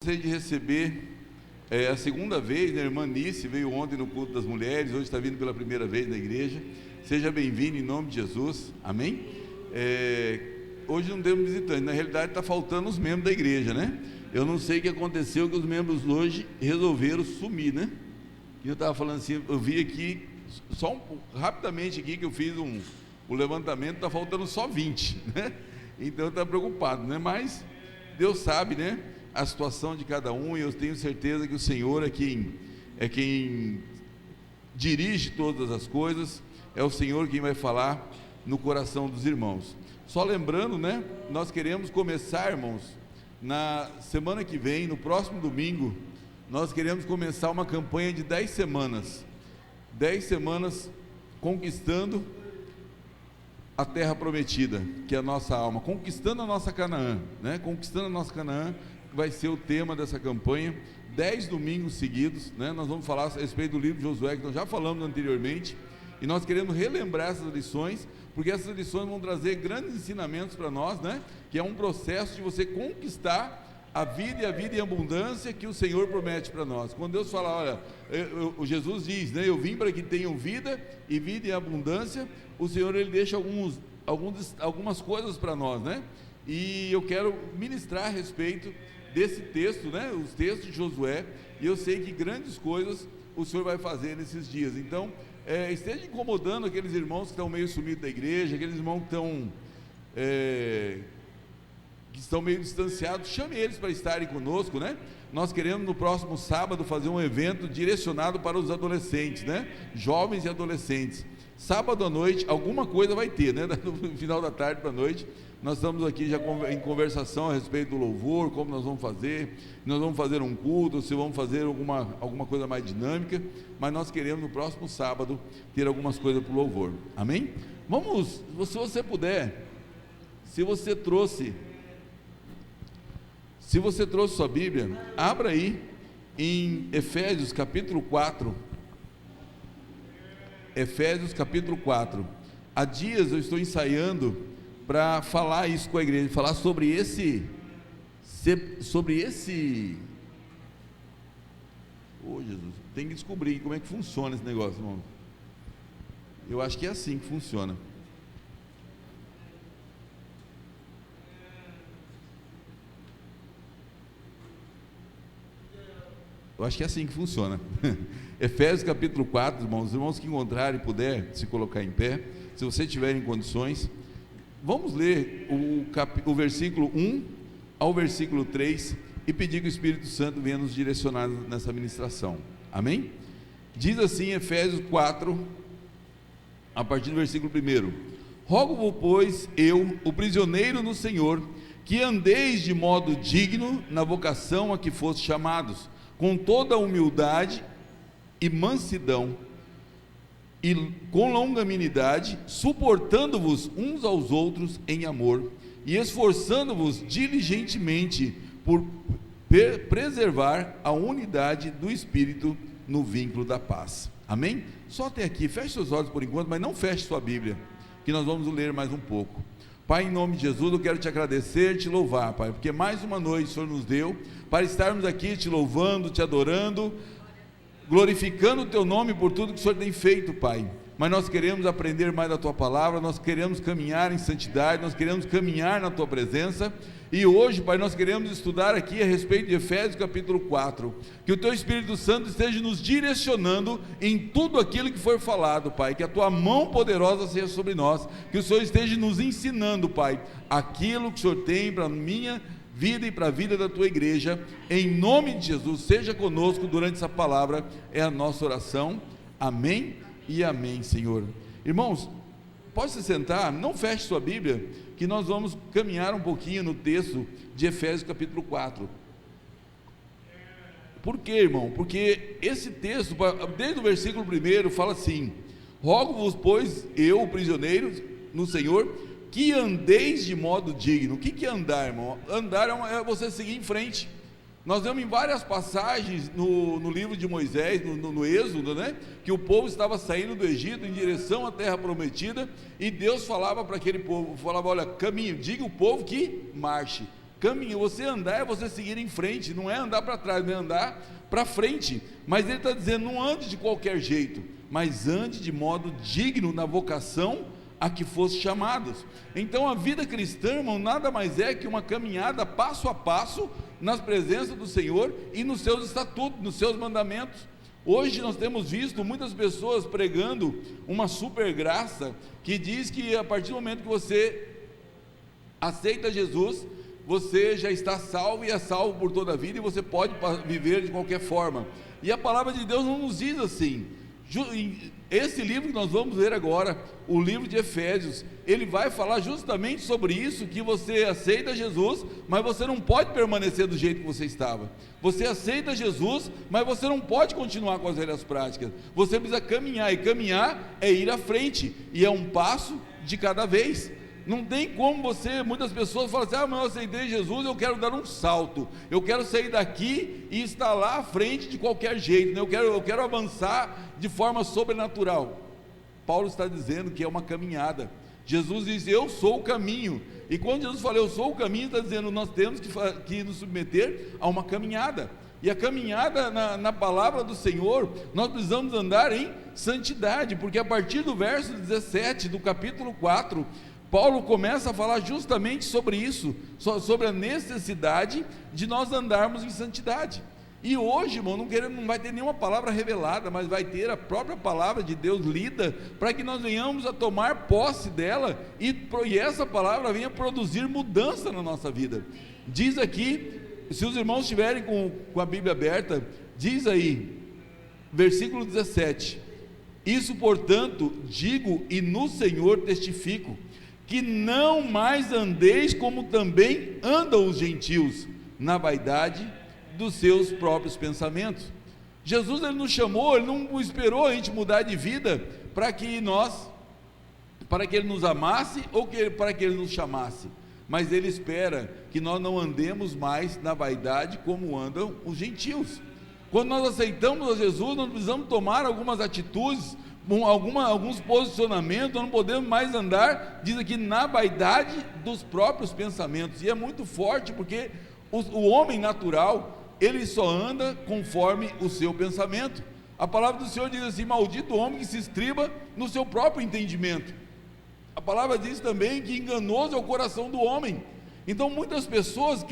gostaria de receber a segunda vez, né? A irmã Nice veio ontem no culto das mulheres, hoje está vindo pela primeira vez na igreja. Seja bem-vindo em nome de Jesus, amém? Hoje não temos visitante, na realidade está faltando os membros da igreja, né? Eu não sei o que aconteceu, que os membros hoje resolveram sumir, né? Eu estava falando assim, eu vi aqui, rapidamente aqui que eu fiz o levantamento, está faltando só 20, né? Então eu estava preocupado, né? Mas Deus sabe, né, a situação de cada um, e eu tenho certeza que o Senhor é quem dirige todas as coisas, é o Senhor quem vai falar no coração dos irmãos. Só lembrando, né, nós queremos começar, irmãos, na semana que vem, no próximo domingo, nós queremos começar uma campanha de 10 semanas, 10 semanas conquistando a terra prometida, que é a nossa alma, conquistando a nossa Canaã, né? Conquistando a nossa Canaã, que vai ser o tema dessa campanha, 10 domingos seguidos, né? Nós vamos falar a respeito do livro de Josué, que nós já falamos anteriormente, e nós queremos relembrar essas lições, porque essas lições vão trazer grandes ensinamentos para nós, né? Que é um processo de você conquistar a vida e a vida em abundância que o Senhor promete para nós. Quando Deus fala, olha, Jesus diz, né, eu vim para que tenham vida e vida em abundância, o Senhor, ele deixa algumas coisas para nós, né? E eu quero ministrar a respeito desse texto, né, os textos de Josué, e eu sei que grandes coisas o Senhor vai fazer nesses dias. Então, esteja incomodando aqueles irmãos que estão meio sumidos da igreja, aqueles irmãos que estão meio distanciados, chame eles para estarem conosco, né? Nós queremos no próximo sábado fazer um evento direcionado para os adolescentes, né? Jovens e adolescentes. Sábado à noite, alguma coisa vai ter, né? No final da tarde para a noite, nós estamos aqui já em conversação a respeito do louvor, como nós vamos fazer um culto, se vamos fazer alguma coisa mais dinâmica, mas nós queremos no próximo sábado ter algumas coisas para o louvor, amém? Vamos, se você puder, se você trouxe sua Bíblia, abra aí em Efésios capítulo 4. Efésios capítulo 4. Há dias eu estou ensaiando para falar isso com a igreja, falar sobre esse. Oh Jesus, tem que descobrir como é que funciona esse negócio, irmão. Eu acho que é assim que funciona. Eu acho que é assim que funciona. Efésios capítulo 4, irmãos, os irmãos que encontrarem e puder se colocar em pé, se você tiver em condições, vamos ler o versículo 1 ao versículo 3 e pedir que o Espírito Santo venha nos direcionar nessa ministração, amém? Diz assim Efésios 4, a partir do versículo 1: rogo-vos, pois, eu, o prisioneiro no Senhor, que andeis de modo digno na vocação a que fostes chamados, com toda a humildade e mansidão, e com longanimidade, suportando-vos uns aos outros em amor, e esforçando-vos diligentemente por preservar a unidade do Espírito no vínculo da paz. Amém? Só até aqui, feche seus olhos por enquanto, mas não feche sua Bíblia, que nós vamos ler mais um pouco. Pai, em nome de Jesus, eu quero te agradecer, te louvar, Pai, porque mais uma noite o Senhor nos deu, para estarmos aqui te louvando, te adorando, glorificando o teu nome por tudo que o Senhor tem feito, Pai. Mas nós queremos aprender mais da tua palavra, nós queremos caminhar em santidade, nós queremos caminhar na tua presença, e hoje, Pai, nós queremos estudar aqui a respeito de Efésios capítulo 4, que o teu Espírito Santo esteja nos direcionando em tudo aquilo que for falado, Pai, que a tua mão poderosa seja sobre nós, que o Senhor esteja nos ensinando, Pai, aquilo que o Senhor tem para a minha vida e para a vida da tua igreja, em nome de Jesus. Seja conosco durante essa palavra, é a nossa oração, amém e amém, Senhor. Irmãos, pode se sentar, não feche sua Bíblia, que nós vamos caminhar um pouquinho no texto de Efésios capítulo 4. Por quê, irmão? Porque esse texto, desde o versículo 1, fala assim: rogo-vos, pois, eu, o prisioneiro no Senhor, que andeis de modo digno. O que é andar, irmão? Andar é você seguir em frente. Nós vemos em várias passagens no livro de Moisés, no Êxodo, né, que o povo estava saindo do Egito em direção à terra prometida, e Deus falava para aquele povo, falava: olha, caminho, diga o povo que marche, Você andar é você seguir em frente, não é andar para trás, não é andar para frente. Mas ele está dizendo, não ande de qualquer jeito, mas ande de modo digno na vocação a que fosse chamados. Então a vida cristã, irmão, nada mais é que uma caminhada passo a passo nas presenças do Senhor e nos seus estatutos, nos seus mandamentos. Hoje nós temos visto muitas pessoas pregando uma super graça, que diz que a partir do momento que você aceita Jesus, você já está salvo e é salvo por toda a vida, e você pode viver de qualquer forma. E a palavra de Deus não nos diz assim. Esse livro que nós vamos ler agora, o livro de Efésios, ele vai falar justamente sobre isso, que você aceita Jesus, mas você não pode permanecer do jeito que você estava. Você aceita Jesus, mas você não pode continuar com as velhas práticas. Você precisa caminhar, e caminhar é ir à frente, e é um passo de cada vez. Não tem como muitas pessoas falam assim, mas eu aceitei Jesus, eu quero dar um salto, eu quero sair daqui e estar lá à frente de qualquer jeito, né? eu quero avançar de forma sobrenatural. Paulo está dizendo que é uma caminhada. Jesus diz, eu sou o caminho, e quando Jesus fala, eu sou o caminho, está dizendo, nós temos que nos submeter a uma caminhada. E a caminhada na palavra do Senhor, nós precisamos andar em santidade, porque a partir do verso 17 do capítulo 4, Paulo começa a falar justamente sobre isso, sobre a necessidade de nós andarmos em santidade. E hoje, irmão, não vai ter nenhuma palavra revelada, mas vai ter a própria palavra de Deus lida, para que nós venhamos a tomar posse dela, e essa palavra venha produzir mudança na nossa vida. Diz aqui, se os irmãos estiverem com a Bíblia aberta, diz aí, versículo 17, isso portanto digo e no Senhor testifico, que não mais andeis como também andam os gentios, na vaidade dos seus próprios pensamentos. Jesus, ele nos chamou, ele não esperou a gente mudar de vida para que ele nos amasse ou para que ele nos chamasse, mas ele espera que nós não andemos mais na vaidade como andam os gentios. Quando nós aceitamos a Jesus, nós precisamos tomar algumas atitudes, alguns posicionamentos. Nós não podemos mais andar, diz aqui, na vaidade dos próprios pensamentos. E é muito forte, porque o homem natural, ele só anda conforme o seu pensamento. A palavra do Senhor diz assim, maldito o homem que se estriba no seu próprio entendimento. A palavra diz também que enganoso é o coração do homem. Então muitas pessoas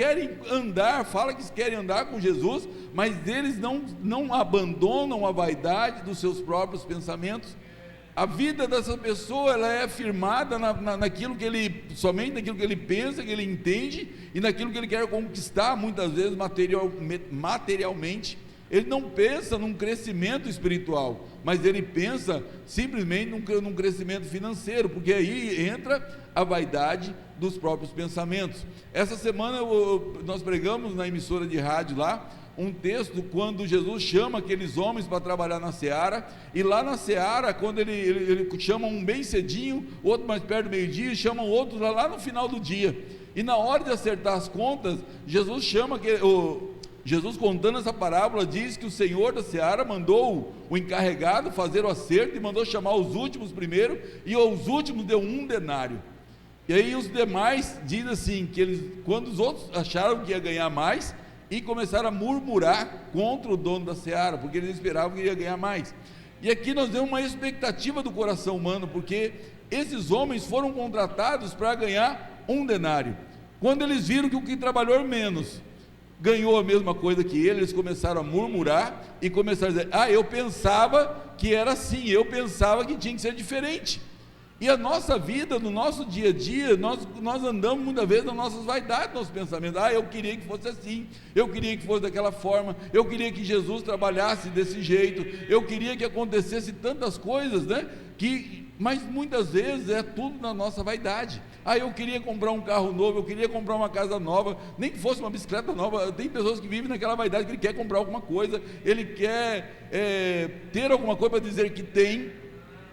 falam que querem andar com Jesus, mas eles não abandonam a vaidade dos seus próprios pensamentos. A vida dessa pessoa, ela é firmada somente naquilo que ele pensa, que ele entende, e naquilo que ele quer conquistar, muitas vezes materialmente. Ele não pensa num crescimento espiritual, mas ele pensa simplesmente num crescimento financeiro, porque aí entra a vaidade dos próprios pensamentos. Essa semana nós pregamos na emissora de rádio lá, um texto quando Jesus chama aqueles homens para trabalhar na seara, e lá na seara, quando ele chama um bem cedinho, outro mais perto do meio-dia, e chama outro lá no final do dia, e na hora de acertar as contas, Jesus, contando essa parábola, diz que o Senhor da seara mandou o encarregado fazer o acerto, e mandou chamar os últimos primeiro, e aos últimos deu 1 denário. E aí os demais, diz assim, que quando os outros acharam que ia ganhar mais, e começaram a murmurar contra o dono da seara, porque eles esperavam que ia ganhar mais. E aqui nós temos uma expectativa do coração humano, porque esses homens foram contratados para ganhar 1 denário. Quando eles viram que o que trabalhou menos ganhou a mesma coisa que eles começaram a murmurar, e começaram a dizer, eu pensava que era assim, eu pensava que tinha que ser diferente. E a nossa vida, no nosso dia a dia, nós andamos muitas vezes nas nossas vaidades, nos pensamentos. Eu queria que fosse assim, eu queria que fosse daquela forma, eu queria que Jesus trabalhasse desse jeito, eu queria que acontecesse tantas coisas, né? Mas muitas vezes é tudo na nossa vaidade. Eu queria comprar um carro novo, eu queria comprar uma casa nova, nem que fosse uma bicicleta nova. Tem pessoas que vivem naquela vaidade, que ele quer comprar alguma coisa, ele quer ter alguma coisa para dizer que tem.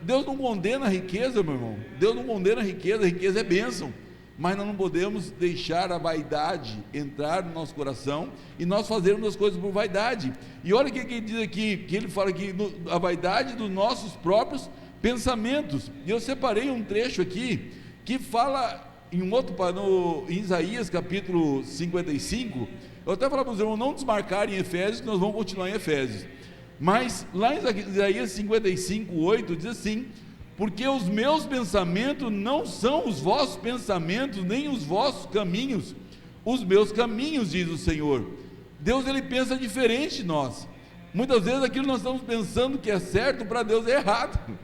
Deus não condena a riqueza, meu irmão. Deus não condena a riqueza é bênção, mas nós não podemos deixar a vaidade entrar no nosso coração, e nós fazermos as coisas por vaidade. E olha o que ele diz aqui, que ele fala aqui, a vaidade dos nossos próprios pensamentos. E eu separei um trecho aqui, que fala em Isaías capítulo 55, eu até falava para os irmãos não desmarcarem em Efésios, que nós vamos continuar em Efésios, mas lá em Isaías 55, 8, diz assim: porque os meus pensamentos não são os vossos pensamentos, nem os vossos caminhos, os meus caminhos, diz o Senhor. Deus, ele pensa diferente de nós. Muitas vezes aquilo que nós estamos pensando que é certo, para Deus é errado.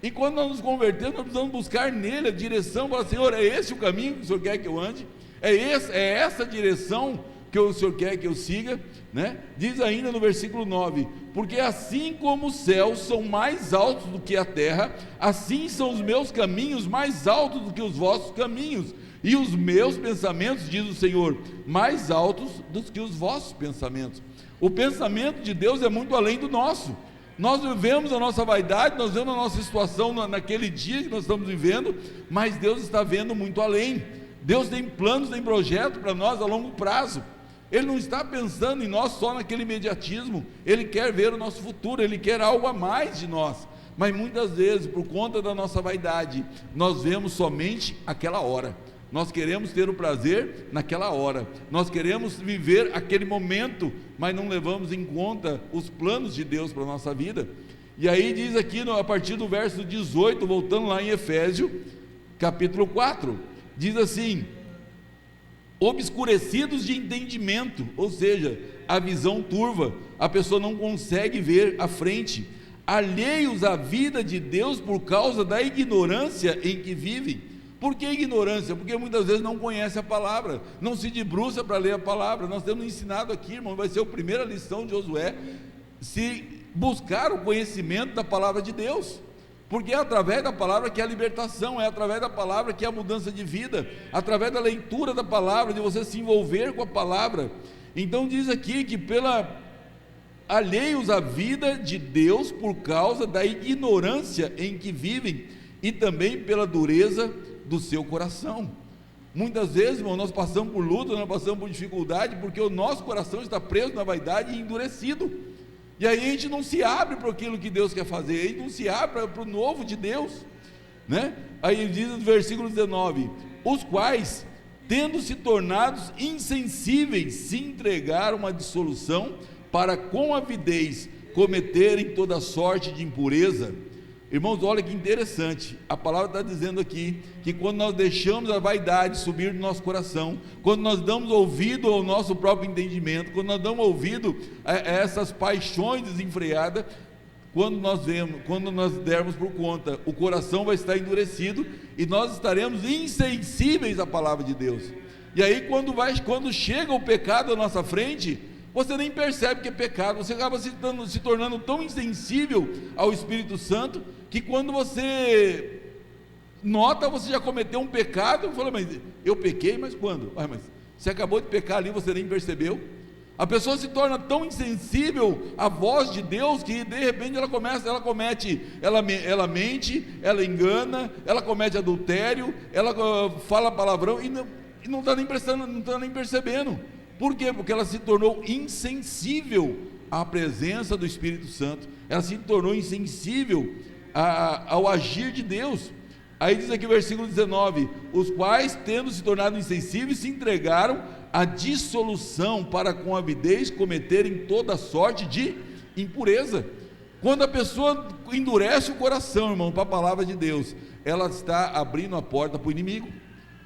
E quando nós nos convertemos, nós precisamos buscar nele a direção, falar: Senhor, é esse o caminho que o Senhor quer que eu ande? É essa direção que o Senhor quer que eu siga, né? Diz ainda no versículo 9: porque assim como os céus são mais altos do que a terra, assim são os meus caminhos mais altos do que os vossos caminhos, e os meus pensamentos, diz o Senhor, mais altos do que os vossos pensamentos. O pensamento de Deus é muito além do nosso. Nós vivemos a nossa vaidade, nós vemos a nossa situação naquele dia que nós estamos vivendo, mas Deus está vendo muito além. Deus tem planos, tem projetos para nós a longo prazo. Ele não está pensando em nós só naquele imediatismo. Ele quer ver o nosso futuro, Ele quer algo a mais de nós. Mas muitas vezes, por conta da nossa vaidade, nós vemos somente aquela hora. Nós queremos ter o prazer naquela hora, nós queremos viver aquele momento, mas não levamos em conta os planos de Deus para a nossa vida. E aí diz aqui, a partir do verso 18, voltando lá em Efésios, capítulo 4, diz assim: obscurecidos de entendimento, ou seja, a visão turva, a pessoa não consegue ver à frente, alheios à vida de Deus por causa da ignorância em que vivem. Por que ignorância? Porque muitas vezes não conhece a palavra, não se debruça para ler a palavra. Nós temos ensinado aqui, irmão, vai ser a primeira lição de Josué, se buscar o conhecimento da palavra de Deus, porque é através da palavra que é a libertação, é através da palavra que é a mudança de vida, através da leitura da palavra, de você se envolver com a palavra. Então diz aqui que alheios à vida de Deus por causa da ignorância em que vivem, e também pela dureza do seu coração. Muitas vezes, irmão, nós passamos por luta, nós passamos por dificuldade, porque o nosso coração está preso na vaidade e endurecido, e aí a gente não se abre para aquilo que Deus quer fazer, a gente não se abre para o novo de Deus, né? Aí diz no versículo 19: os quais, tendo se tornados insensíveis, se entregaram à dissolução, para com avidez cometerem toda sorte de impureza. Irmãos, olha que interessante, a palavra está dizendo aqui, que quando nós deixamos a vaidade subir no nosso coração, quando nós damos ouvido ao nosso próprio entendimento, quando nós damos ouvido a essas paixões desenfreadas, quando nós dermos por conta, o coração vai estar endurecido, e nós estaremos insensíveis à palavra de Deus. E aí quando chega o pecado à nossa frente, você nem percebe que é pecado, você acaba se tornando tão insensível ao Espírito Santo, que quando você nota, você já cometeu um pecado, e fala: mas eu pequei, mas quando? Mas você acabou de pecar ali, você nem percebeu. A pessoa se torna tão insensível à voz de Deus, que de repente ela mente, ela engana, ela comete adultério, ela fala palavrão, e não está nem prestando, não está nem percebendo. Por quê? Porque ela se tornou insensível à presença do Espírito Santo, ela se tornou insensível ao agir de Deus. Aí diz aqui o versículo 19: os quais, tendo se tornado insensíveis, se entregaram à dissolução, para com avidez cometerem toda sorte de impureza. Quando a pessoa endurece o coração, irmão, para a palavra de Deus, ela está abrindo a porta para o inimigo.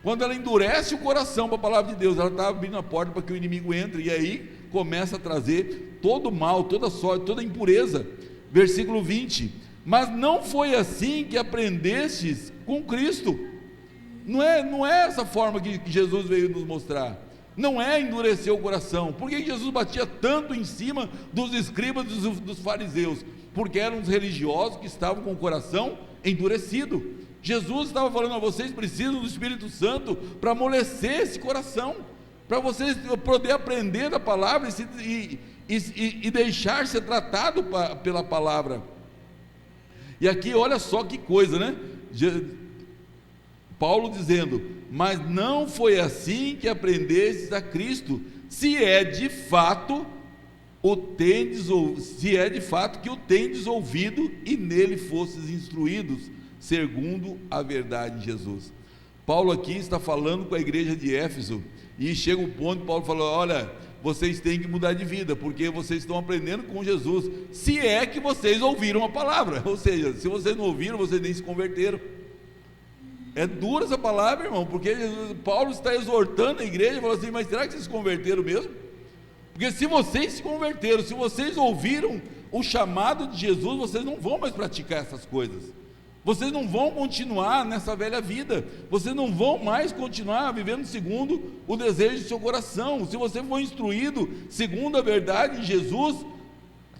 Quando ela endurece o coração para a palavra de Deus, ela está abrindo a porta para que o inimigo entre, e aí começa a trazer todo mal, toda sorte, toda impureza. Versículo 20: mas não foi assim que aprendestes com Cristo. Não é essa forma que Jesus veio nos mostrar. Não é endurecer o coração. Por que Jesus batia tanto em cima dos escribas e dos fariseus? Porque eram os religiosos que estavam com o coração endurecido. Jesus estava falando: vocês precisam do Espírito Santo para amolecer esse coração, para vocês poder aprender da palavra e deixar ser tratado pela palavra. E aqui olha só que coisa, né? Paulo dizendo: mas não foi assim que aprendestes a Cristo, se é de fato que o tendes ouvido e nele fostes instruídos, segundo a verdade de Jesus. Paulo aqui está falando com a igreja de Éfeso, e chega um ponto que Paulo falou: olha, vocês têm que mudar de vida, porque vocês estão aprendendo com Jesus, se é que vocês ouviram a palavra. Ou seja, se vocês não ouviram, vocês nem se converteram. É dura essa palavra, irmão, porque Paulo está exortando a igreja, falou assim: mas será que vocês se converteram mesmo? Porque se vocês se converteram, se vocês ouviram o chamado de Jesus, vocês não vão mais praticar essas coisas, vocês não vão continuar nessa velha vida, vocês não vão mais continuar vivendo segundo o desejo do seu coração. Se você for instruído segundo a verdade de Jesus,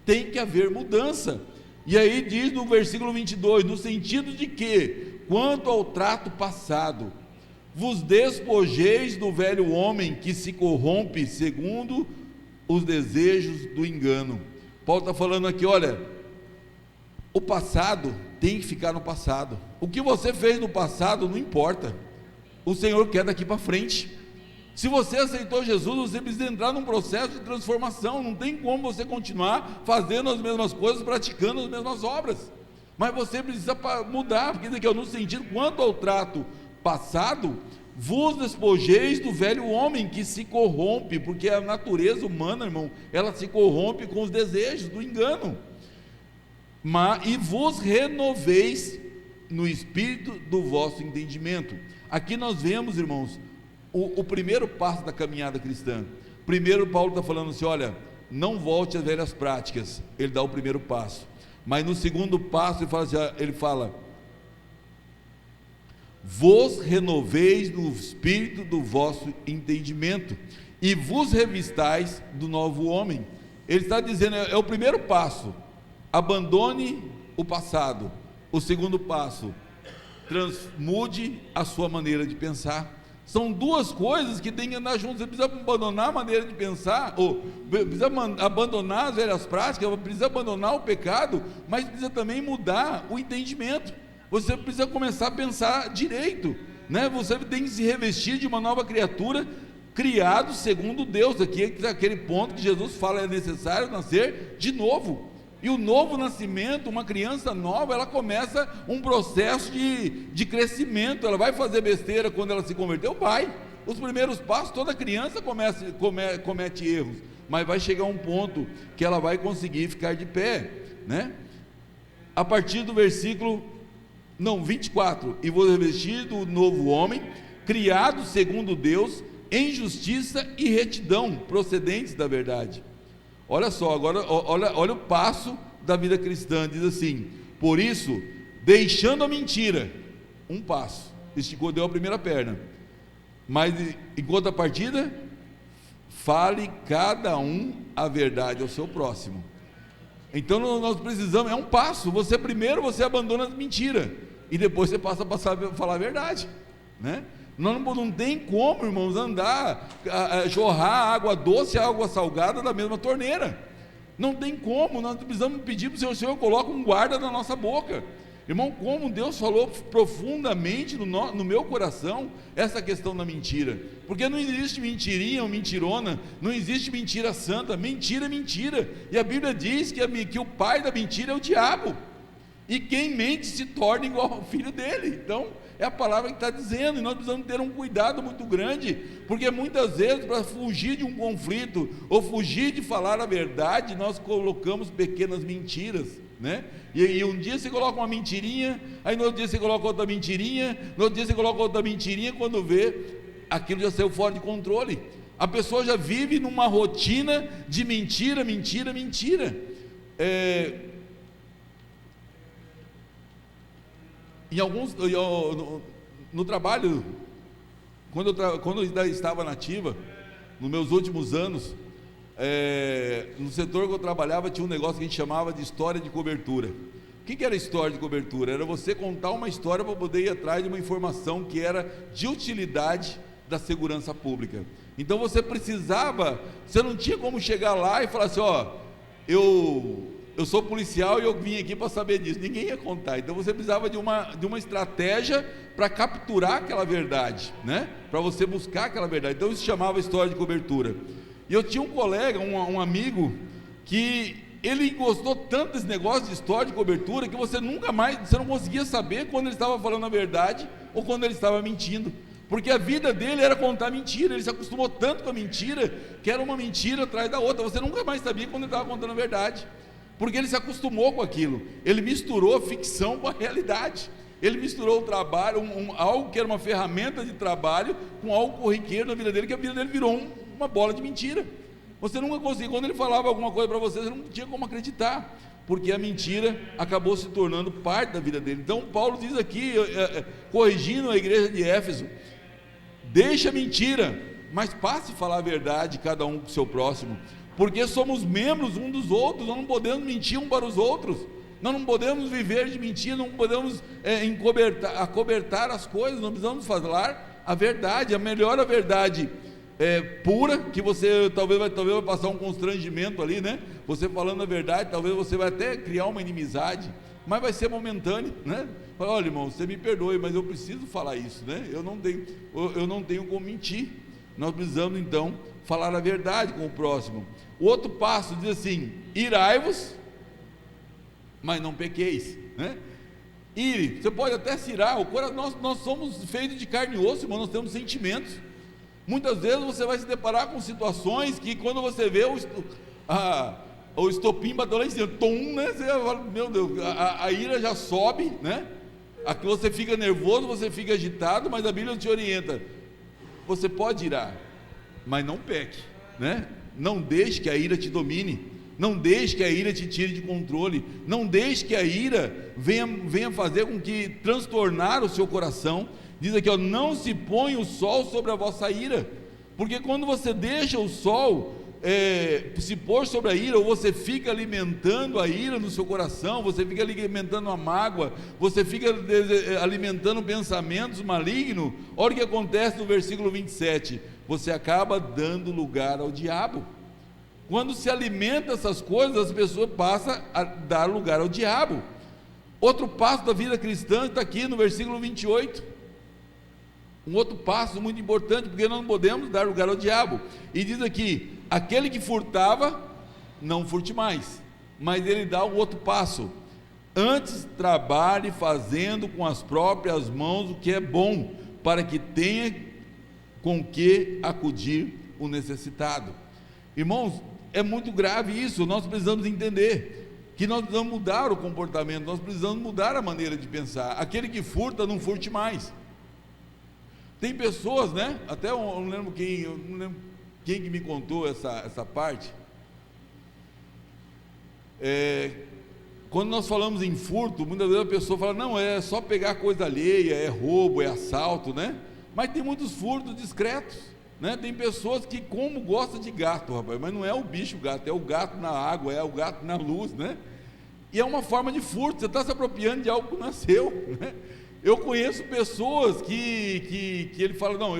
tem que haver mudança. E aí diz no versículo 22, no sentido de que, quanto ao trato passado, vos despojeis do velho homem que se corrompe segundo os desejos do engano. Paulo está falando aqui: olha, o passado tem que ficar no passado. O que você fez no passado não importa, o Senhor quer daqui para frente. Se você aceitou Jesus, você precisa entrar num processo de transformação. Não tem como você continuar fazendo as mesmas coisas, praticando as mesmas obras, mas você precisa mudar, porque daqui no sentido, quanto ao trato passado, vos despojeis do velho homem que se corrompe, porque a natureza humana, irmão, ela se corrompe com os desejos do engano, e vos renoveis no espírito do vosso entendimento. Aqui nós vemos, irmãos, o primeiro passo da caminhada cristã. Primeiro Paulo está falando assim: olha, não volte às velhas práticas. Ele dá o primeiro passo, mas no segundo passo ele fala: vos renoveis no espírito do vosso entendimento e vos revistais do novo homem. Ele está dizendo, é o primeiro passo: abandone o passado. O segundo passo: mude a sua maneira de pensar. São duas coisas que tem que andar juntas. Você precisa abandonar a maneira de pensar, ou precisa abandonar as velhas práticas, precisa abandonar o pecado, mas precisa também mudar o entendimento. Você precisa começar a pensar direito, né? Você tem que se revestir de uma nova criatura, criado segundo Deus. Aqui é aquele ponto que Jesus fala: é necessário nascer de novo. E o novo nascimento, uma criança nova, ela começa um processo de crescimento. Ela vai fazer besteira quando ela se converteu? Vai. Os primeiros passos, toda criança comete erros, mas vai chegar um ponto que ela vai conseguir ficar de pé, né? A partir do versículo 24: e vos revestir do novo homem, criado segundo Deus, em justiça e retidão, procedentes da verdade. Olha só, agora olha o passo da vida cristã. Diz assim: por isso, deixando a mentira, um passo, esticou, deu a primeira perna, mas em contrapartida, fale cada um a verdade ao seu próximo. Então nós precisamos, é um passo. Primeiro você abandona a mentira, e depois você passa a falar a verdade, né? Não tem como, irmãos, jorrar água doce e água salgada da mesma torneira. Não tem como. Nós precisamos pedir para o Senhor coloque um guarda na nossa boca. Irmão, como Deus falou profundamente no meu coração essa questão da mentira, porque não existe mentirinha ou mentirona, não existe mentira santa. Mentira é mentira, e a Bíblia diz que o pai da mentira é o diabo, e quem mente se torna igual ao filho dele. Então é a palavra que está dizendo, e nós precisamos ter um cuidado muito grande, porque muitas vezes, para fugir de um conflito, ou fugir de falar a verdade, nós colocamos pequenas mentiras, né? E um dia você coloca uma mentirinha, aí no outro dia você coloca outra mentirinha, no outro dia você coloca outra mentirinha, quando vê, aquilo já saiu fora de controle. A pessoa já vive numa rotina de mentira, mentira, mentira. No trabalho, quando eu estava na ativa, nos meus últimos anos, no setor que eu trabalhava, tinha um negócio que a gente chamava de história de cobertura. O que era história de cobertura? Era você contar uma história para poder ir atrás de uma informação que era de utilidade da segurança pública. Então você não tinha como chegar lá e falar assim: eu sou policial e eu vim aqui para saber disso. Ninguém ia contar. Então você precisava de uma estratégia para capturar aquela verdade, né? Para você buscar aquela verdade. Então isso chamava história de cobertura. E eu tinha um colega, um amigo, que ele gostou tanto desse negócio de história de cobertura, que você não conseguia saber quando ele estava falando a verdade ou quando ele estava mentindo, porque a vida dele era contar mentira. Ele se acostumou tanto com a mentira, que era uma mentira atrás da outra, você nunca mais sabia quando ele estava contando a verdade, porque ele se acostumou com aquilo. Ele misturou a ficção com a realidade, ele misturou o trabalho, algo que era uma ferramenta de trabalho, com algo corriqueiro na vida dele, que a vida dele virou uma bola de mentira. Você nunca conseguia, quando ele falava alguma coisa para você não tinha como acreditar, porque a mentira acabou se tornando parte da vida dele. Então Paulo diz aqui, corrigindo a igreja de Éfeso: deixa a mentira, mas passe a falar a verdade, cada um com o seu próximo, porque somos membros um dos outros. Nós não podemos mentir um para os outros, nós não podemos viver de mentira, não podemos acobertar as coisas. Nós precisamos falar a verdade, a verdade pura, que você talvez vai passar um constrangimento ali, né? Você falando a verdade, talvez você vai até criar uma inimizade, mas vai ser momentâneo, né? Olha, irmão, você me perdoe, mas eu preciso falar isso, né? Eu não tenho como mentir. Nós precisamos então falar a verdade com o próximo. O outro passo diz assim: irai-vos, mas não pequeis, né? Ire, você pode até se irar, nós somos feitos de carne e osso, irmão, nós temos sentimentos. Muitas vezes você vai se deparar com situações que, quando você vê o estopim bateu lá em cima, né? Você fala, meu Deus, a ira já sobe, né? Aqui você fica nervoso, você fica agitado, mas a Bíblia te orienta: você pode irar, mas não peque, né? Não deixe que a ira te domine, não deixe que a ira te tire de controle, não deixe que a ira venha fazer com que transtornar o seu coração. Diz aqui, não se põe o sol sobre a vossa ira, porque quando você deixa o sol se pôr sobre a ira, ou você fica alimentando a ira no seu coração, você fica alimentando a mágoa, você fica alimentando pensamentos malignos, olha o que acontece no versículo 27, você acaba dando lugar ao diabo. Quando se alimenta essas coisas, as pessoas passam a dar lugar ao diabo. Outro passo da vida cristã está aqui no versículo 28, um outro passo muito importante, porque nós não podemos dar lugar ao diabo. E diz aqui: aquele que furtava, não furte mais. Mas ele dá o outro passo: antes trabalhe fazendo com as próprias mãos o que é bom, para que tenha com que acudir o necessitado. Irmãos, é muito grave isso. Nós precisamos entender que nós precisamos mudar o comportamento, nós precisamos mudar a maneira de pensar. Aquele que furta, não furte mais. Tem pessoas, né? Até eu não lembro quem que me contou essa parte. Quando nós falamos em furto, muitas vezes a pessoa fala: não, é só pegar coisa alheia, é roubo, é assalto, né? Mas tem muitos furtos discretos, né? Tem pessoas que como gostam de gato, rapaz, mas não é o bicho gato, é o gato na água, é o gato na luz, né? E é uma forma de furto, você está se apropriando de algo que não é seu, né? Eu conheço pessoas que ele fala: não,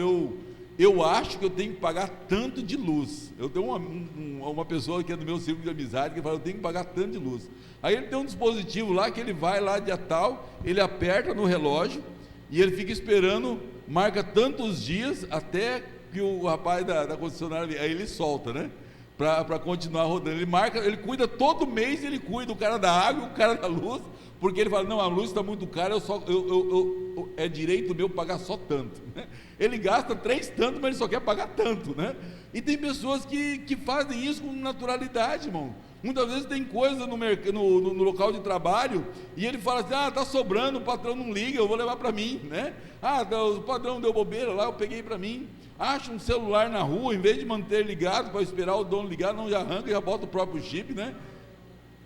eu acho que eu tenho que pagar tanto de luz. Eu tenho uma pessoa que é do meu círculo de amizade que fala: eu tenho que pagar tanto de luz. Aí ele tem um dispositivo lá, que ele vai lá dia tal, ele aperta no relógio e ele fica esperando, marca tantos dias até que o rapaz da concessionária, aí ele solta, né? Para continuar rodando. Ele marca, ele cuida todo mês, ele cuida o cara da água e o cara da luz, porque ele fala: não, a luz está muito cara, é direito meu pagar só tanto, né? Ele gasta 3 tanto, mas ele só quer pagar tanto, né? E tem pessoas que fazem isso com naturalidade, irmão. Muitas vezes tem coisa no local de trabalho, e ele fala assim: está sobrando, o patrão não liga, eu vou levar para mim, né? O patrão deu bobeira lá, eu peguei para mim. Acha um celular na rua, em vez de manter ligado para esperar o dono ligar, não, já arranca, já bota o próprio chip, né?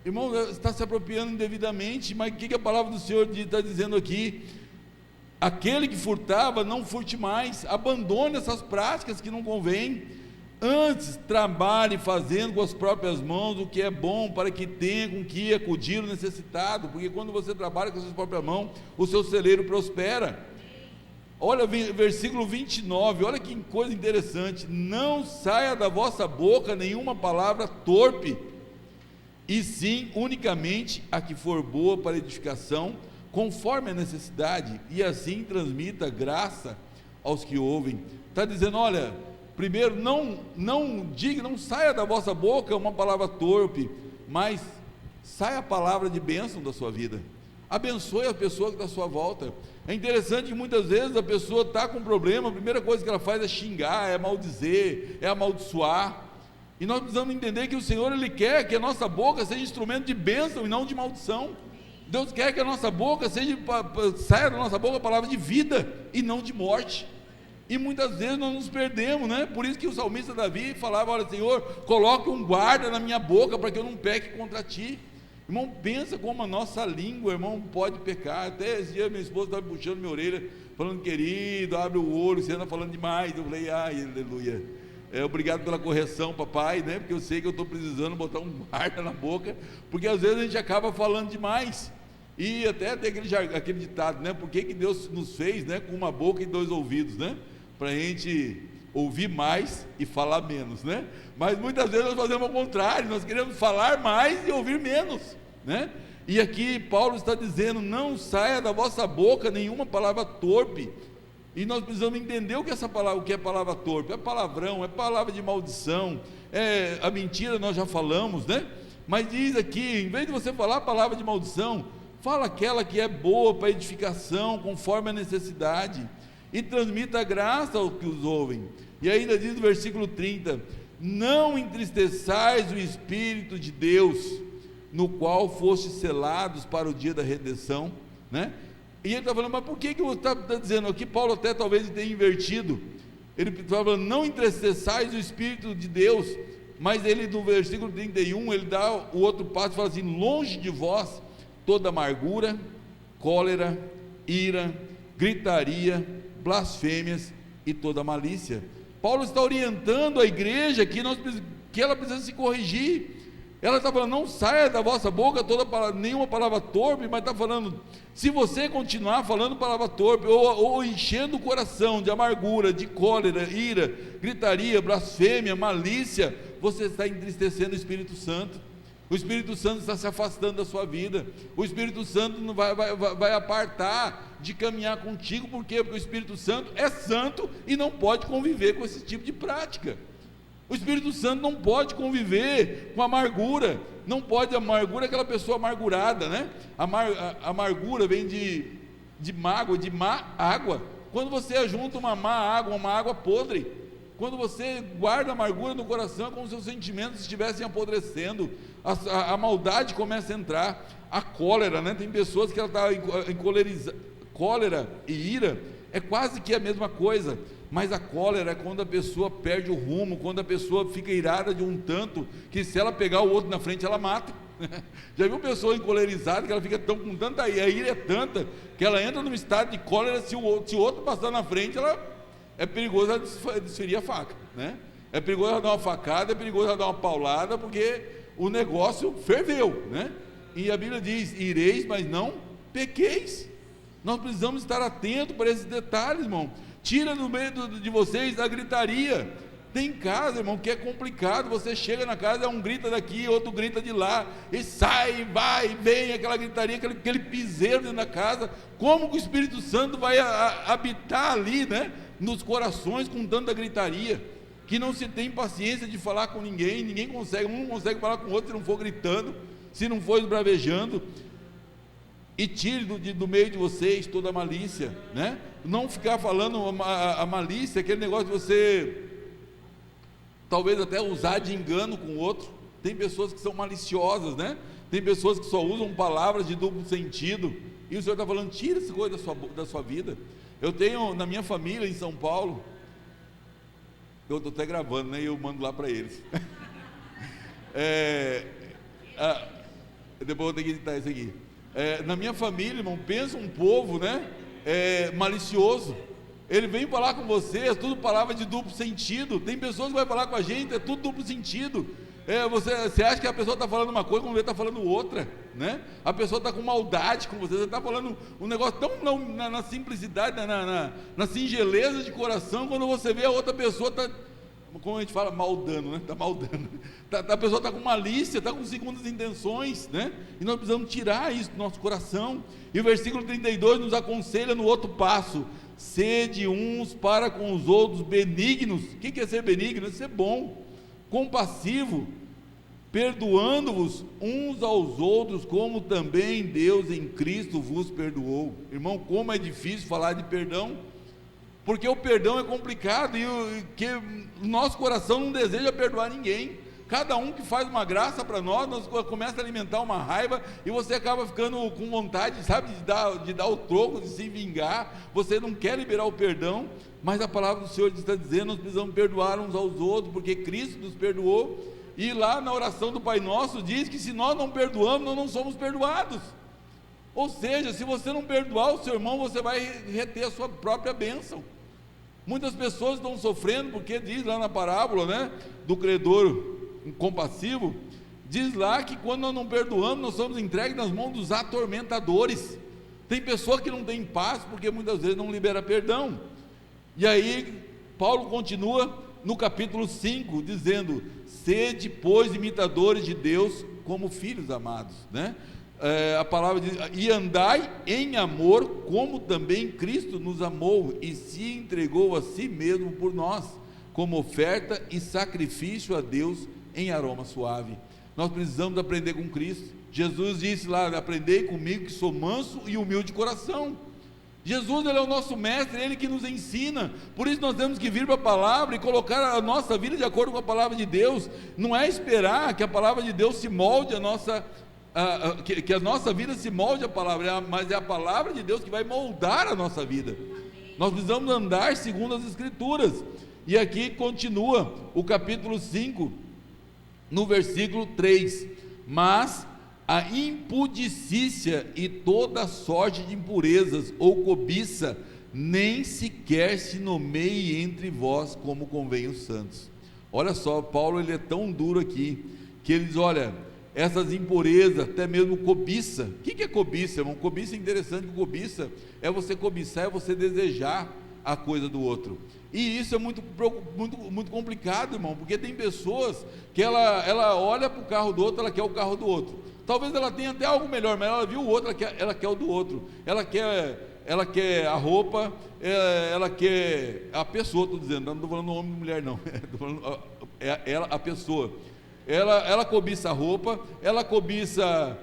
Irmão, está se apropriando indevidamente. Mas o que a palavra do Senhor está dizendo aqui? Aquele que furtava, não furte mais, abandone essas práticas que não convêm. Antes trabalhe fazendo com as próprias mãos o que é bom, para que tenha com que acudir o necessitado, porque quando você trabalha com as suas próprias mãos, o seu celeiro prospera. Olha o versículo 29, olha que coisa interessante: não saia da vossa boca nenhuma palavra torpe, e sim unicamente a que for boa para edificação, conforme a necessidade, e assim transmita graça aos que ouvem. Está dizendo: olha, primeiro, não saia da vossa boca uma palavra torpe, mas saia a palavra de bênção da sua vida. Abençoe a pessoa que está à sua volta. É interessante que muitas vezes a pessoa está com problema, a primeira coisa que ela faz é xingar, é maldizer, é amaldiçoar. E nós precisamos entender que o Senhor, Ele quer que a nossa boca seja instrumento de bênção e não de maldição. Deus quer que a nossa boca saia da nossa boca a palavra de vida e não de morte. E muitas vezes nós nos perdemos, né? Por isso que o salmista Davi falava: olha, Senhor, coloque um guarda na minha boca para que eu não peque contra ti. Irmão, pensa como a nossa língua, irmão, pode pecar. Até esse dia minha esposa estava puxando minha orelha, falando: querido, abre o olho, você anda falando demais. Eu falei: ai, aleluia, obrigado pela correção, papai, né? Porque eu sei que eu estou precisando botar um guarda na boca, porque às vezes a gente acaba falando demais. E até tem aquele ditado, né? Por que Deus nos fez, né, com uma boca e 2 ouvidos, né? Para a gente ouvir mais e falar menos, né? Mas muitas vezes nós fazemos o contrário, nós queremos falar mais e ouvir menos, né? E aqui Paulo está dizendo: não saia da vossa boca nenhuma palavra torpe. E nós precisamos entender o que é palavra torpe. É palavrão, é palavra de maldição, é a mentira, nós já falamos, né? Mas diz aqui, em vez de você falar a palavra de maldição, fala aquela que é boa para edificação, conforme a necessidade, e transmita a graça aos que os ouvem. E ainda diz no versículo 30: não entristeçais o Espírito de Deus, no qual fostes selados para o dia da redenção, né? E ele está falando: mas por que você está dizendo aqui? Paulo até talvez tenha invertido, ele está falando: não entristeçais o Espírito de Deus, mas ele no versículo 31, ele dá o outro passo e fala assim: longe de vós toda amargura, cólera, ira, gritaria, blasfêmias e toda malícia. Paulo está orientando a igreja que ela precisa se corrigir. Ela está falando: não saia da vossa boca nenhuma palavra torpe, mas está falando: se você continuar falando palavra torpe, ou enchendo o coração de amargura, de cólera, ira, gritaria, blasfêmia, malícia, você está entristecendo o Espírito Santo. O Espírito Santo está se afastando da sua vida. O Espírito Santo não vai apartar de caminhar contigo. Por quê? Porque o Espírito Santo é santo e não pode conviver com esse tipo de prática. O Espírito Santo não pode conviver com amargura. Não pode. Amargura é aquela pessoa amargurada, né? Amargura vem de mágoa, de má água. Quando você ajunta uma má água, uma água podre, quando você guarda amargura no coração, é como se os sentimentos estivessem apodrecendo, a maldade começa a entrar. A cólera, né? Tem pessoas que ela está encolerizada. Cólera e ira é quase que a mesma coisa, mas a cólera é quando a pessoa perde o rumo, quando a pessoa fica irada de um tanto, que se ela pegar o outro na frente, ela mata. Já viu pessoa encolerizada, que ela fica com tanta ira, a ira é tanta, que ela entra num estado de cólera, se o outro passar na frente, é perigoso ela desferir a faca, né? É perigoso ela dar uma facada, é perigoso ela dar uma paulada, porque o negócio ferveu, né? E a Bíblia diz: ireis, mas não pequeis. Nós precisamos estar atentos para esses detalhes, irmão. Tira no meio de vocês a gritaria. Tem casa, irmão, que é complicado. Você chega na casa, um grita daqui, outro grita de lá, e sai, vai, vem, aquela gritaria, aquele piseiro dentro da casa. Como que o Espírito Santo vai habitar ali, né? Nos corações com tanta gritaria, que não se tem paciência de falar com ninguém. Ninguém consegue, um não consegue falar com o outro se não for gritando, se não for esbravejando. E tire do meio de vocês toda a malícia, né? Não ficar falando a malícia, aquele negócio de você talvez até usar de engano com o outro. Tem pessoas que são maliciosas, né? Tem pessoas que só usam palavras de duplo sentido, e o Senhor está falando: tira essa coisa da sua vida. Eu tenho na minha família em São Paulo, eu estou até gravando, né? E eu mando lá para eles. Depois eu vou ter que editar isso aqui. Na minha família, irmão, pensa um povo, né? Malicioso. Ele vem falar com você, é tudo palavra de duplo sentido. Tem pessoas que vão falar com a gente, é tudo duplo sentido. Você acha que a pessoa está falando uma coisa, quando ele está falando outra, né? A pessoa está com maldade com você está falando um negócio tão na simplicidade, na singeleza de coração, quando você vê a outra pessoa está, como a gente fala, maldando, né? Está maldando. A pessoa está com malícia, está com segundas intenções, né? E nós precisamos tirar isso do nosso coração. E o versículo 32 nos aconselha no outro passo: sede uns para com os outros benignos. O que é ser benigno? É ser bom, compassivo, perdoando-vos uns aos outros, como também Deus em Cristo vos perdoou. Irmão, como é difícil falar de perdão, porque o perdão é complicado, e que o nosso coração não deseja perdoar ninguém. Cada um que faz uma graça para nós começa a alimentar uma raiva, e você acaba ficando com vontade, sabe, de dar o troco, de se vingar. Você não quer liberar o perdão, mas a palavra do Senhor está dizendo: nós precisamos perdoar uns aos outros, porque Cristo nos perdoou. E lá na oração do Pai Nosso diz que se nós não perdoamos, nós não somos perdoados. Ou seja, se você não perdoar o seu irmão, você vai reter a sua própria bênção. Muitas pessoas estão sofrendo, porque diz lá na parábola, né, do credor compassivo, diz lá que quando nós não perdoamos, nós somos entregues nas mãos dos atormentadores. Tem pessoa que não tem paz, porque muitas vezes não libera perdão. E aí Paulo continua no capítulo 5, dizendo: sede, pois, imitadores de Deus, como filhos amados, né? A palavra diz: e andai em amor, como também Cristo nos amou e se entregou a si mesmo por nós, como oferta e sacrifício a Deus em aroma suave. Nós precisamos aprender com Cristo. Jesus disse lá: aprendei comigo que sou manso e humilde de coração. Jesus, Ele é o nosso mestre, Ele que nos ensina. Por isso nós temos que vir para a palavra e colocar a nossa vida de acordo com a palavra de Deus. Não é esperar que a palavra de Deus se molde a nossa, que a nossa vida se molde a palavra, mas é a palavra de Deus que vai moldar a nossa vida. Nós precisamos andar segundo as Escrituras. E aqui continua o capítulo 5, no versículo 3: mas a impudicícia e toda sorte de impurezas ou cobiça nem sequer se nomeie entre vós, como convém os santos. Olha só, Paulo, ele é tão duro aqui, que ele diz: olha, essas impurezas, até mesmo cobiça. O que é cobiça, irmão? Cobiça é interessante. Cobiça é você cobiçar, é você desejar a coisa do outro. E isso é muito complicado, irmão, porque tem pessoas que ela olha para o carro do outro, ela quer o carro do outro. Talvez ela tenha até algo melhor, mas ela viu o outro, ela quer o do outro. Ela quer a roupa, ela quer a pessoa, estou dizendo, não estou falando homem e mulher não, estou falando a pessoa. Ela cobiça a roupa, ela cobiça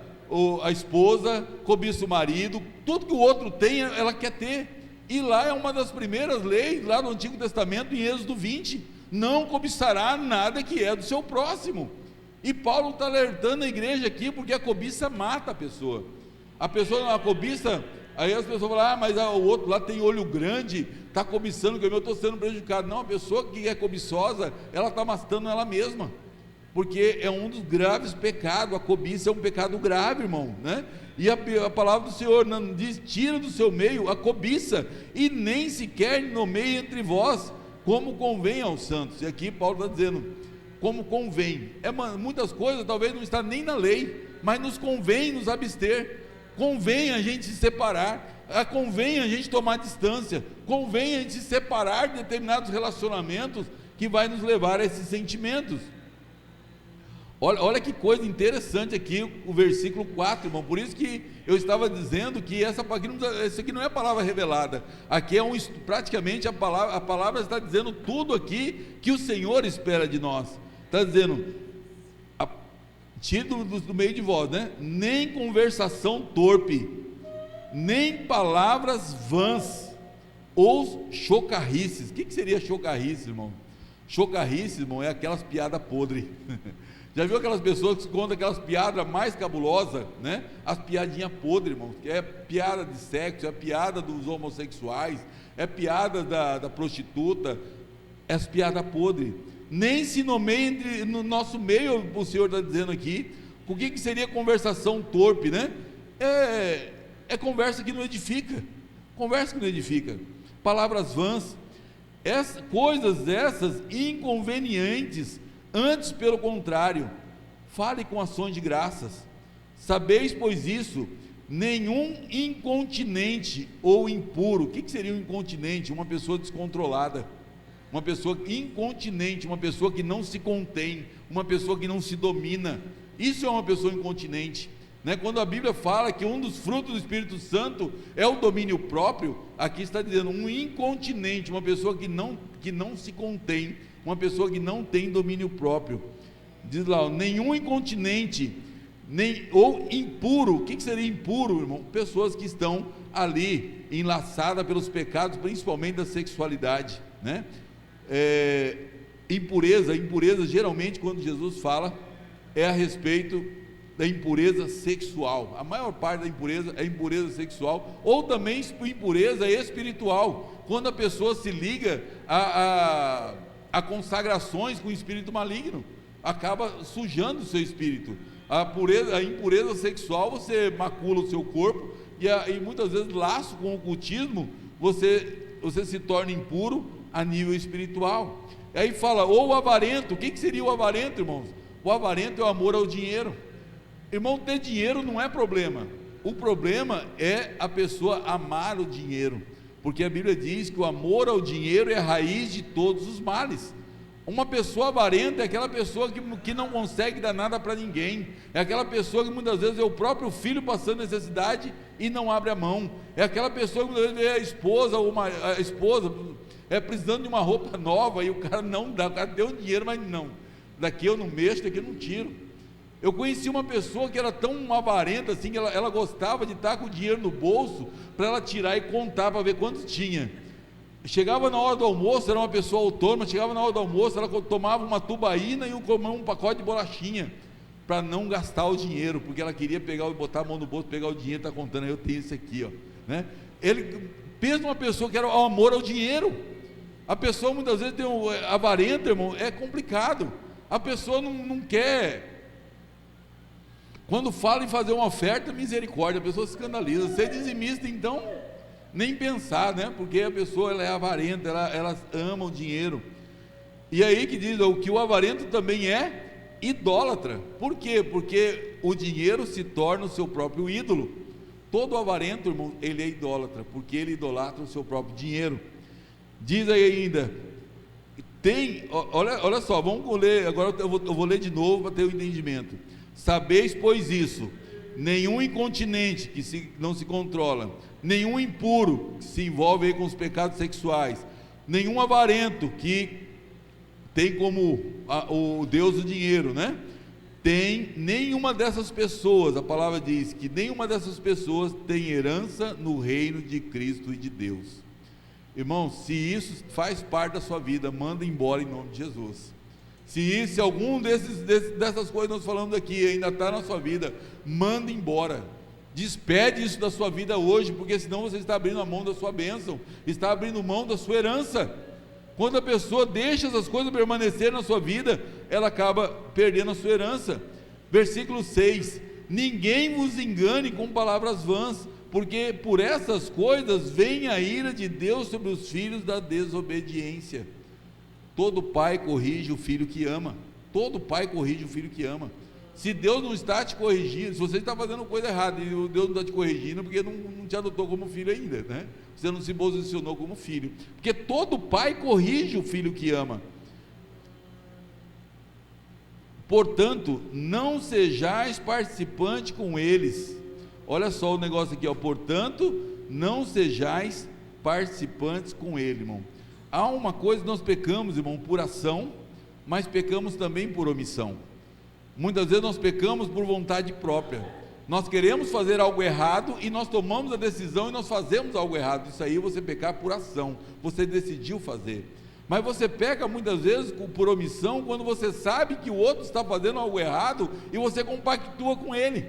a esposa, cobiça o marido, tudo que o outro tem, ela quer ter. E lá é uma das primeiras leis, lá no Antigo Testamento, em Êxodo 20, não cobiçará nada que é do seu próximo. E Paulo está alertando a igreja aqui, porque a cobiça mata a pessoa. A cobiça, aí as pessoas falam: mas o outro lá tem olho grande, está cobiçando, que eu estou sendo prejudicado. Não, a pessoa que é cobiçosa, ela está matando ela mesma, porque é um dos graves pecados. A cobiça é um pecado grave, irmão, né? E a palavra do Senhor diz: tira do seu meio a cobiça, e nem sequer nomeie entre vós, como convém aos santos. E aqui Paulo está dizendo como convém. Muitas coisas talvez não está nem na lei, mas nos convém nos abster, convém a gente se separar, convém a gente tomar distância, convém a gente se separar de determinados relacionamentos que vai nos levar a esses sentimentos. Olha que coisa interessante aqui o versículo 4, irmão. Por isso que eu estava dizendo que essa aqui não é a palavra revelada. Aqui praticamente a palavra está dizendo tudo aqui que o Senhor espera de nós. Está dizendo: tire do meio de vós, né? Nem conversação torpe, nem palavras vãs ou chocarrices. O que seria chocarrice, irmão? Chocarrice, irmão, é aquelas piadas podres. Já viu aquelas pessoas que contam aquelas piadas mais cabulosas, né? As piadinhas podres, irmão, que é piada de sexo, é piada dos homossexuais, é piada da prostituta, é as piadas podres. Nem se nomeia no nosso meio, o Senhor está dizendo aqui. O que seria conversação torpe, né? É conversa que não edifica, conversa que não edifica, palavras vãs, coisas essas inconvenientes. Antes, pelo contrário, fale com ações de graças. Sabeis, pois, isso: nenhum incontinente ou impuro. O que seria um incontinente? Uma pessoa descontrolada, uma pessoa incontinente, uma pessoa que não se contém, uma pessoa que não se domina. Isso é uma pessoa incontinente, né? Quando a Bíblia fala que um dos frutos do Espírito Santo é o domínio próprio, aqui está dizendo um incontinente, uma pessoa que não se contém, uma pessoa que não tem domínio próprio. diz lá, nenhum incontinente, ou impuro. O que seria impuro, irmão? Pessoas que estão ali enlaçadas pelos pecados, principalmente da sexualidade, né? Impureza geralmente, quando Jesus fala, é a respeito da impureza sexual. A maior parte da impureza é impureza sexual, ou também impureza espiritual, quando a pessoa se liga a consagrações com o espírito maligno, acaba sujando o seu espírito. A impureza sexual, você macula o seu corpo, e muitas vezes laço com o ocultismo, você se torna impuro a nível espiritual. Aí fala, ou o avarento. O que seria o avarento, irmãos? O avarento é o amor ao dinheiro. Irmão, ter dinheiro não é problema. O problema é a pessoa amar o dinheiro, porque a Bíblia diz que o amor ao dinheiro é a raiz de todos os males. Uma pessoa avarenta é aquela pessoa que não consegue dar nada para ninguém, é aquela pessoa que muitas vezes é o próprio filho passando necessidade e não abre a mão, é aquela pessoa que muitas vezes é a esposa precisando de uma roupa nova, e o cara não dá, o cara deu dinheiro, mas não, daqui eu não mexo, daqui eu não tiro. Eu conheci uma pessoa que era tão avarenta assim, que ela gostava de estar com o dinheiro no bolso, para ela tirar e contar, para ver quantos tinha. Chegava na hora do almoço, era uma pessoa autônoma, chegava na hora do almoço, ela tomava uma tubaína e um pacote de bolachinha, para não gastar o dinheiro, porque ela queria botar a mão no bolso, pegar o dinheiro, está contando, eu tenho isso aqui, ó, né? Ele pensa numa pessoa que era o amor ao dinheiro. A pessoa muitas vezes tem avarenta, irmão, é complicado. A pessoa não quer, quando fala em fazer uma oferta, misericórdia, a pessoa se escandaliza. Ser dizimista, então, nem pensar, né? Porque a pessoa ela é avarenta, ela ama o dinheiro. E aí que diz, que o avarento também é idólatra. Por quê? Porque o dinheiro se torna o seu próprio ídolo. Todo avarento, irmão, ele é idólatra, porque ele idolatra o seu próprio dinheiro. Diz aí ainda, olha só, vamos ler, agora eu vou ler de novo para ter o entendimento. Sabeis, pois isso, nenhum incontinente que não se controla, nenhum impuro que se envolve aí com os pecados sexuais, nenhum avarento que tem como o Deus o dinheiro, né? Nenhuma dessas pessoas, a palavra diz que nenhuma dessas pessoas tem herança no reino de Cristo e de Deus. Irmão, se isso faz parte da sua vida, manda embora em nome de Jesus. Se algum dessas coisas que nós falamos aqui ainda está na sua vida, manda embora. Despede isso da sua vida hoje, porque senão você está abrindo a mão da sua bênção, está abrindo mão da sua herança. Quando a pessoa deixa essas coisas permanecer na sua vida, ela acaba perdendo a sua herança. Versículo 6: ninguém vos engane com palavras vãs, porque por essas coisas vem a ira de Deus sobre os filhos da desobediência. Todo pai corrige o filho que ama. Todo pai corrige o filho que ama. Se Deus não está te corrigindo, se você está fazendo coisa errada e Deus não está te corrigindo, porque não te adotou como filho ainda, né? Você não se posicionou como filho, porque todo pai corrige o filho que ama. Portanto, não sejais participante com eles. Olha só o negócio aqui, ó. Portanto, não sejais participantes com ele, irmão. Há uma coisa que nós pecamos, irmão, por ação, mas pecamos também por omissão. Muitas vezes nós pecamos por vontade própria. Nós queremos fazer algo errado e nós tomamos a decisão e nós fazemos algo errado. Isso aí é você pecar por ação, você decidiu fazer. Mas você peca muitas vezes por omissão, quando você sabe que o outro está fazendo algo errado e você compactua com ele.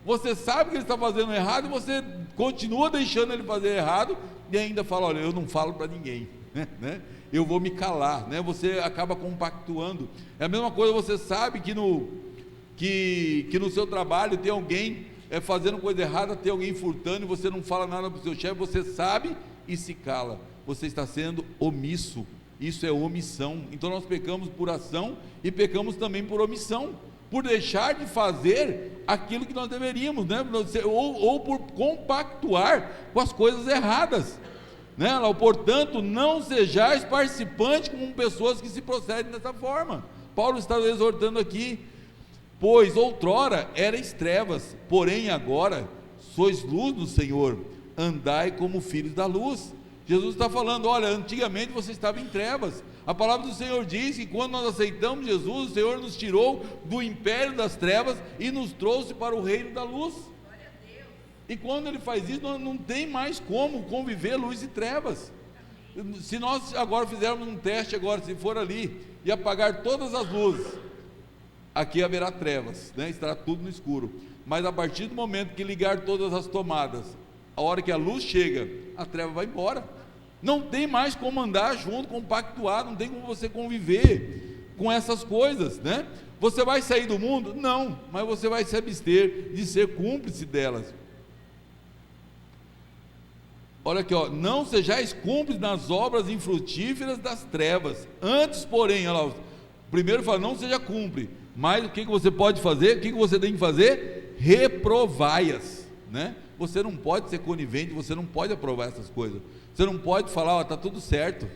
Você sabe que ele está fazendo errado e você continua deixando ele fazer errado e ainda fala, olha, eu não falo para ninguém, né? Eu vou me calar, né? Você acaba compactuando. É a mesma coisa, você sabe que no seu trabalho tem alguém fazendo coisa errada, tem alguém furtando e você não fala nada para o seu chefe, você sabe e se cala. Você está sendo omisso. Isso é omissão. Então nós pecamos por ação e pecamos também por omissão, por deixar de fazer aquilo que nós deveríamos, né? ou por compactuar com as coisas erradas, né? Portanto, não sejais participantes com pessoas que se procedem dessa forma. Paulo está exortando aqui, pois outrora erais trevas, porém agora sois luz do Senhor, andai como filhos da luz. Jesus está falando: olha, antigamente você estava em trevas. A palavra do Senhor diz que quando nós aceitamos Jesus, o Senhor nos tirou do império das trevas e nos trouxe para o reino da luz. E quando Ele faz isso, não tem mais como conviver luz e trevas. Se nós agora fizermos um teste agora, se for ali e apagar todas as luzes, aqui haverá trevas, né? Estará tudo no escuro. Mas a partir do momento que ligar todas as tomadas, a hora que a luz chega, a treva vai embora. Não tem mais como andar junto, compactuar, não tem como você conviver com essas coisas, né? Você vai sair do mundo? Não, mas você vai se abster de ser cúmplice delas. Olha aqui, ó: não sejais cúmplices nas obras infrutíferas das trevas, antes porém, olha lá, primeiro fala, não seja cúmplice, mas o que você pode fazer? O que você tem que fazer? Reprovai-as, né? Você não pode ser conivente, você não pode aprovar essas coisas, você não pode falar: ó, está tudo certo,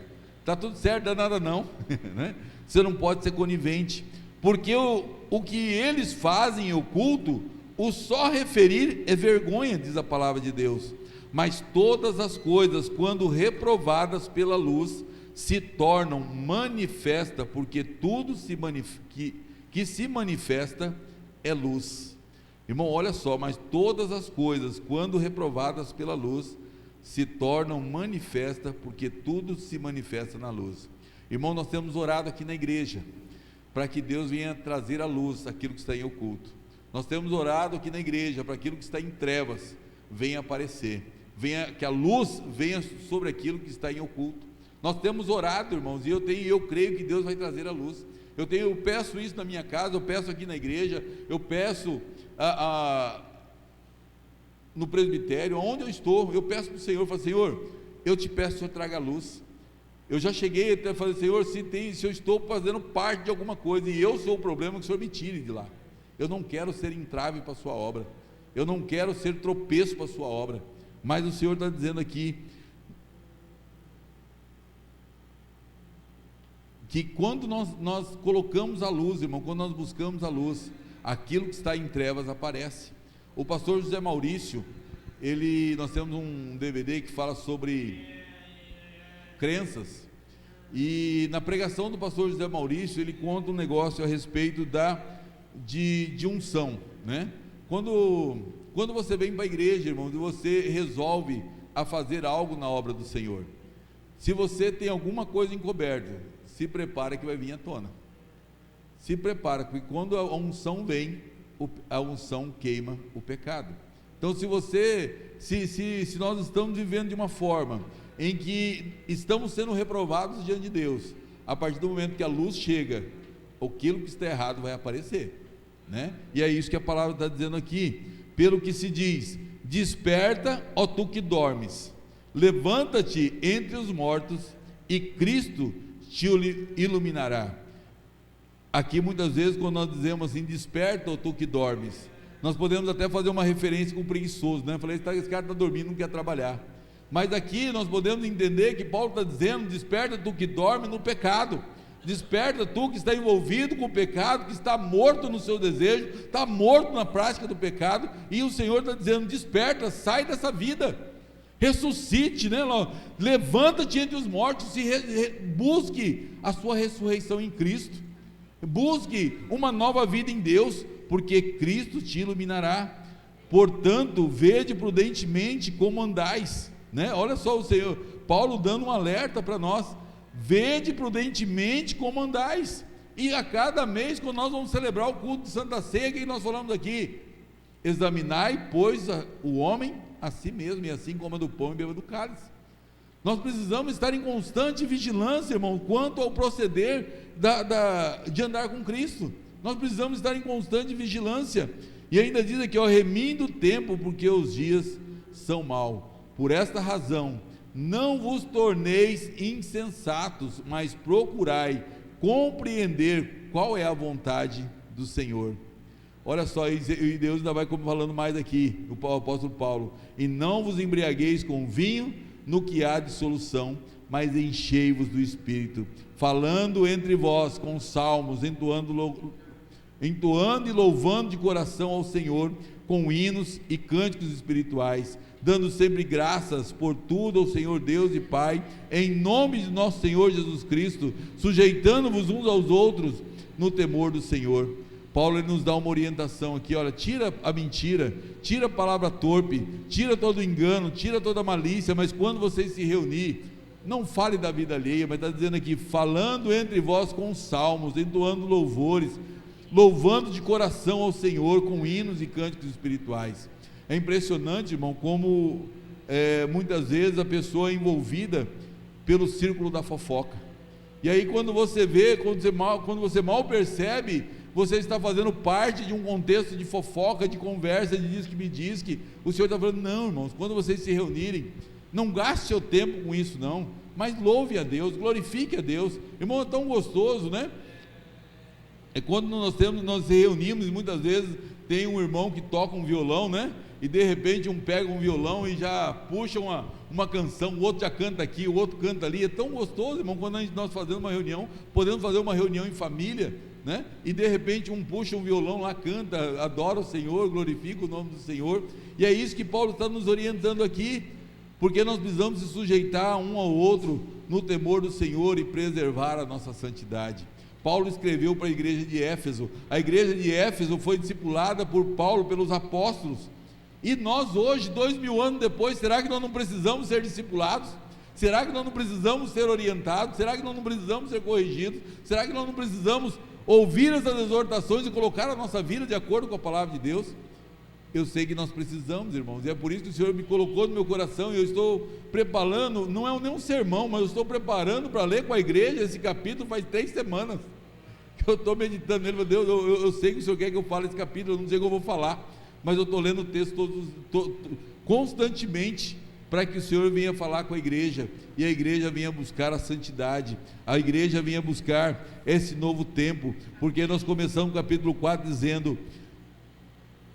não dá nada não, né? Você não pode ser conivente, porque o que eles fazem em oculto, o só referir é vergonha, diz a palavra de Deus. Mas todas as coisas, quando reprovadas pela luz, se tornam manifesta, porque tudo que se manifesta é luz. Irmão, olha só: mas todas as coisas, quando reprovadas pela luz, se tornam manifesta, porque tudo se manifesta na luz. Irmão, nós temos orado aqui na igreja para que Deus venha trazer à luz aquilo que está em oculto. Nós temos orado aqui na igreja para aquilo que está em trevas venha aparecer, que a luz venha sobre aquilo que está em oculto. Nós temos orado, irmãos, e eu creio que Deus vai trazer a luz. Eu peço isso na minha casa, eu peço aqui na igreja, eu peço no presbitério, onde eu estou, eu peço para o Senhor, falo: Senhor, eu te peço que o Senhor traga luz. Eu já cheguei até a falar: Senhor, se eu estou fazendo parte de alguma coisa e eu sou o problema, que o Senhor me tire de lá. Eu não quero ser entrave para a sua obra, eu não quero ser tropeço para a sua obra. Mas o Senhor está dizendo aqui que quando nós colocamos a luz, irmão, quando nós buscamos a luz, aquilo que está em trevas aparece. O pastor José Maurício, nós temos um DVD que fala sobre crenças, e na pregação do pastor José Maurício, ele conta um negócio a respeito de unção, né? Quando você vem para a igreja, irmão, e você resolve a fazer algo na obra do Senhor, se você tem alguma coisa encoberta, se prepara que vai vir à tona. Se prepara, porque quando a unção vem, a unção queima o pecado. Então, se nós estamos vivendo de uma forma em que estamos sendo reprovados diante de Deus, a partir do momento que a luz chega, aquilo que está errado vai aparecer, né? E é isso que a palavra está dizendo aqui. Pelo que se diz: desperta, ó tu que dormes, levanta-te entre os mortos, e Cristo te iluminará. Aqui muitas vezes, quando nós dizemos assim: desperta, ó tu que dormes, nós podemos até fazer uma referência com o preguiçoso, né? Falei: esse cara está dormindo, não quer trabalhar. Mas aqui nós podemos entender que Paulo está dizendo: desperta tu que dorme no pecado, desperta tu que está envolvido com o pecado, que está morto no seu desejo, está morto na prática do pecado, e o Senhor está dizendo: desperta, sai dessa vida, ressuscite, né? Levanta-te entre os mortos e busque a sua ressurreição em Cristo, busque uma nova vida em Deus, porque Cristo te iluminará. Portanto, vede prudentemente como andais, né? Olha só o Senhor, Paulo dando um alerta para nós: vede prudentemente como andais. E a cada mês, quando nós vamos celebrar o culto de Santa Ceia, que nós falamos aqui: examinai, pois, o homem a si mesmo, e assim coma do pão e beba do cálice. Nós precisamos estar em constante vigilância, irmão, quanto ao proceder de andar com Cristo. Nós precisamos estar em constante vigilância. E ainda diz aqui: ó, remindo o tempo, porque os dias são maus. Por esta razão, não vos torneis insensatos, mas procurai compreender qual é a vontade do Senhor. Olha só, e Deus ainda vai falando mais aqui, o apóstolo Paulo: e não vos embriagueis com vinho, no que há dissolução, mas enchei-vos do Espírito, falando entre vós com salmos, entoando e louvando de coração ao Senhor, com hinos e cânticos espirituais, dando sempre graças por tudo ao Senhor Deus e Pai, em nome de nosso Senhor Jesus Cristo, sujeitando-vos uns aos outros no temor do Senhor. Paulo ele nos dá uma orientação aqui, olha, tira a mentira, tira a palavra torpe, tira todo o engano, tira toda a malícia, mas quando vocês se reunir, não fale da vida alheia, mas está dizendo aqui, falando entre vós com salmos, entoando louvores, louvando de coração ao Senhor com hinos e cânticos espirituais. É impressionante, irmão, como muitas vezes a pessoa é envolvida pelo círculo da fofoca, e aí quando você vê, quando você mal percebe, você está fazendo parte de um contexto de fofoca, de conversa, de diz que me diz que, o Senhor está falando, não, irmãos, quando vocês se reunirem, não gaste seu tempo com isso não, mas louve a Deus, glorifique a Deus. Irmão, é tão gostoso, né? É quando nós se reunimos, e muitas vezes tem um irmão que toca um violão, né? E de repente um pega um violão e já puxa uma canção, o outro já canta aqui, o outro canta ali. É tão gostoso, irmão, quando nós fazemos uma reunião, podemos fazer uma reunião em família, né? E de repente um puxa um violão lá, canta, adora o Senhor, glorifica o nome do Senhor. E é isso que Paulo está nos orientando aqui, porque nós precisamos se sujeitar um ao outro no temor do Senhor e preservar a nossa santidade. Paulo escreveu para a igreja de Éfeso. A igreja de Éfeso foi discipulada por Paulo, pelos apóstolos, e nós hoje, 2000 anos depois, será que nós não precisamos ser discipulados? Será que nós não precisamos ser orientados? Será que nós não precisamos ser corrigidos? Será que nós não precisamos ouvir essas exortações e colocar a nossa vida de acordo com a palavra de Deus? Eu sei que nós precisamos, irmãos, e é por isso que o Senhor me colocou no meu coração, e eu estou preparando, não é nem um sermão, mas eu estou preparando para ler com a igreja esse capítulo faz 3 semanas, que eu estou meditando nele. Meu Deus, eu sei que o Senhor quer que eu fale esse capítulo, eu não sei o que eu vou falar, mas eu estou lendo o texto constantemente, para que o Senhor venha falar com a igreja, e a igreja venha buscar a santidade, a igreja venha buscar esse novo tempo, porque nós começamos o capítulo 4 dizendo: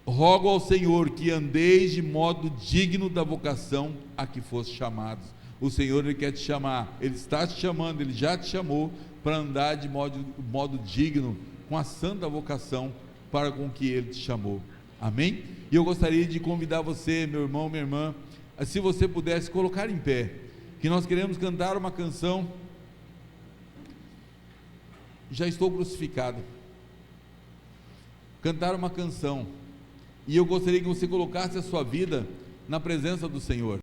rogo ao Senhor que andeis de modo digno da vocação a que foste chamados. O Senhor, Ele quer te chamar, Ele está te chamando, Ele já te chamou para andar de modo digno, com a santa vocação para com que Ele te chamou. Amém? E eu gostaria de convidar você, meu irmão, minha irmã, se você pudesse colocar em pé, que nós queremos cantar uma canção, Já Estou Crucificado. Cantar uma canção, e eu gostaria que você colocasse a sua vida na presença do Senhor.